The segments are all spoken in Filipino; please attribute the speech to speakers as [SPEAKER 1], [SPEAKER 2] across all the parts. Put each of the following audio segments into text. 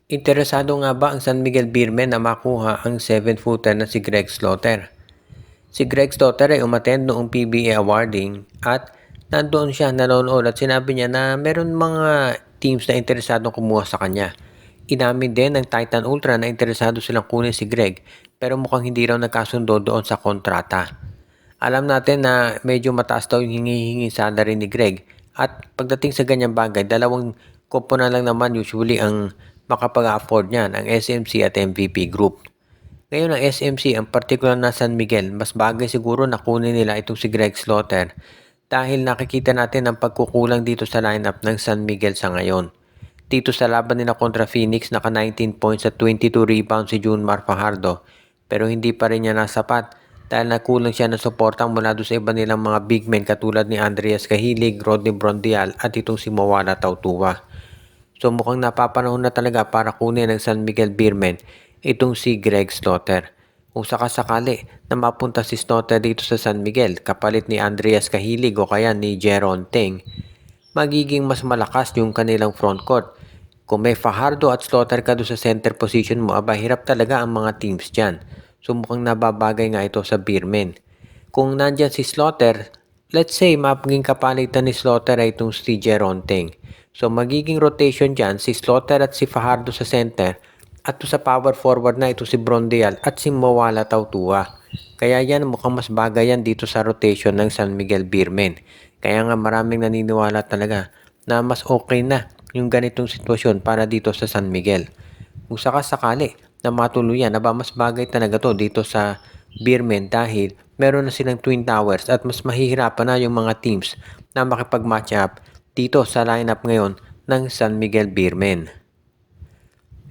[SPEAKER 1] Interesado nga ba ang San Miguel Beermen na makuha ang 7-footer na si Greg Slaughter? Si Greg Slaughter ay umattend noong PBA awarding at nandoon siya nanonood at sinabi niya na meron mga teams na interesado kumuha sa kanya. Inamin din ng Titan Ultra na interesado silang kunin si Greg pero mukhang hindi raw nagkasundo doon sa kontrata. Alam natin na medyo mataas daw yung hinihingi salary ni Greg at pagdating sa ganyang bagay, dalawang koponan lang naman usually ang makapag-afford niyan, ang SMC at MVP Group. Ngayon ang SMC, ang particular na San Miguel, mas bagay siguro na kunin nila itong si Greg Slaughter dahil nakikita natin ang pagkukulang dito sa lineup ng San Miguel sa ngayon. Dito sa laban nila kontra Phoenix, naka 19 points at 22 rebounds si Junmar Fajardo pero hindi pa rin niya nasapat dahil nakulang siya ng suportang mula doon sa iba nilang mga big men katulad ni Andreas Cahilig, Rodney Brondial at itong si Mawala Tautua. So mukhang napapanahon na talaga para kunin ng San Miguel Beermen itong si Greg Slaughter. Kung sakasakali na mapunta si Slaughter dito sa San Miguel kapalit ni Andreas Cahilig o kaya ni Jeron Teng, magiging mas malakas yung kanilang frontcourt. Kung may Fajardo at Slaughter ka doon sa center position mo, aba hirap talaga ang mga teams dyan. So mukhang nababagay nga ito sa Beermen. Kung nandyan si Slaughter, let's say maging kapalitan ni Slaughter ay itong si Jeron Teng. So magiging rotation dyan si Slaughter at si Fajardo sa center at sa power forward na ito si Brondial at si Mawala Tautua. Kaya yan mukhang mas bagay yan dito sa rotation ng San Miguel Beermen. Kaya nga maraming naniniwala talaga na mas okay na yung ganitong sitwasyon para dito sa San Miguel. Kung sakasakali na matuluyan, aba mas bagay talaga to dito sa Beermen dahil meron na silang Twin Towers at mas mahihirapan na yung mga teams na makipag-match up dito sa lineup ngayon ng San Miguel Beermen.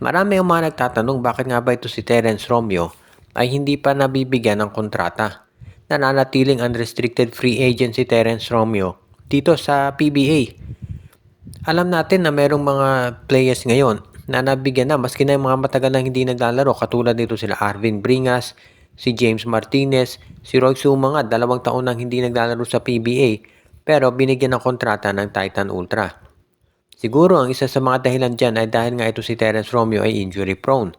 [SPEAKER 1] Marami ang mga nagtatanong bakit nga ba ito si Terence Romeo ay hindi pa nabibigyan ng kontrata. Nananatiling unrestricted free agent si Terence Romeo dito sa PBA. Alam natin na merong mga players ngayon na nabigyan na maski na yung mga matagal na hindi naglalaro katulad dito sila Arvin Bringas, si James Martinez, si Roy Sumanga 2 taon nang hindi naglalaro sa PBA pero binigyan ng kontrata ng Titan Ultra. Siguro ang isa sa mga dahilan dyan ay dahil nga ito si Terence Romeo ay injury prone.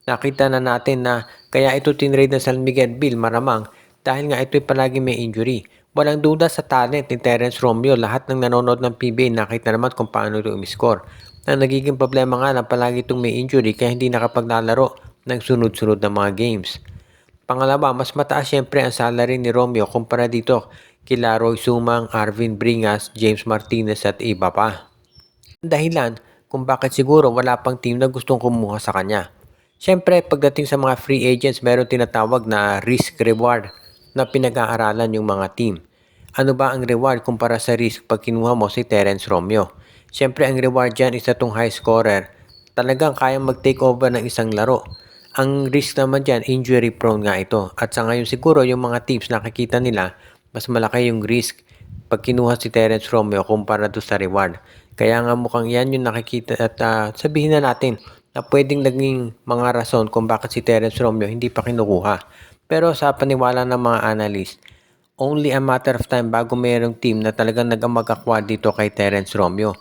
[SPEAKER 1] Nakita na natin na kaya ito tinrade ng San Miguel Bill maramang dahil nga ito ay palagi may injury. Walang duda sa talent ni Terence Romeo. Lahat ng nanonood ng PBA nakita naman kung paano ito umiskor. Ang nagiging problema nga lang palagi itong may injury kaya hindi nakapaglalaro ng sunod-sunod na mga games. Pangalawa, mas mataas syempre ang salary ni Romeo kumpara dito kila Roy Sumang, Arvin Bringas, James Martinez at iba pa. Dahilan kung bakit siguro wala pang team na gustong kumuha sa kanya. Siyempre, pagdating sa mga free agents, meron tinatawag na risk-reward na pinag-aaralan yung mga team. Ano ba ang reward kumpara sa risk pag kinuha mo si Terence Romeo? Siyempre, ang reward dyan is itong high scorer. Talagang kayang mag-take over ng isang laro. Ang risk naman dyan, injury prone nga ito. At sa ngayon siguro, yung mga teams nakikita nila, mas malaki yung risk pag kinuha si Terence Romeo kumpara do sa reward. Kaya nga mukhang yan yung nakikita at sabihin na natin na pwedeng naging mga rason kung bakit si Terence Romeo hindi pa kinukuha. Pero sa paniwala ng mga analyst, only a matter of time bago mayroong team na talagang mag-acquire dito kay Terence Romeo.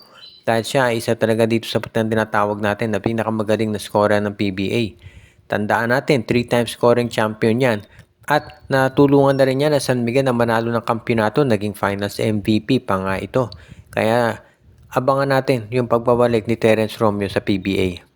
[SPEAKER 1] Dahil siya ay isa talaga dito sa tinatawag natin na pinakamagaling na scorer ng PBA. Tandaan natin, 3 times scoring champion yan. At natulungan na rin niya na San Miguel na manalo ng kampyonato, naging finals MVP pa nga ito. Kaya abangan natin yung pagbabalik ni Terence Romeo sa PBA.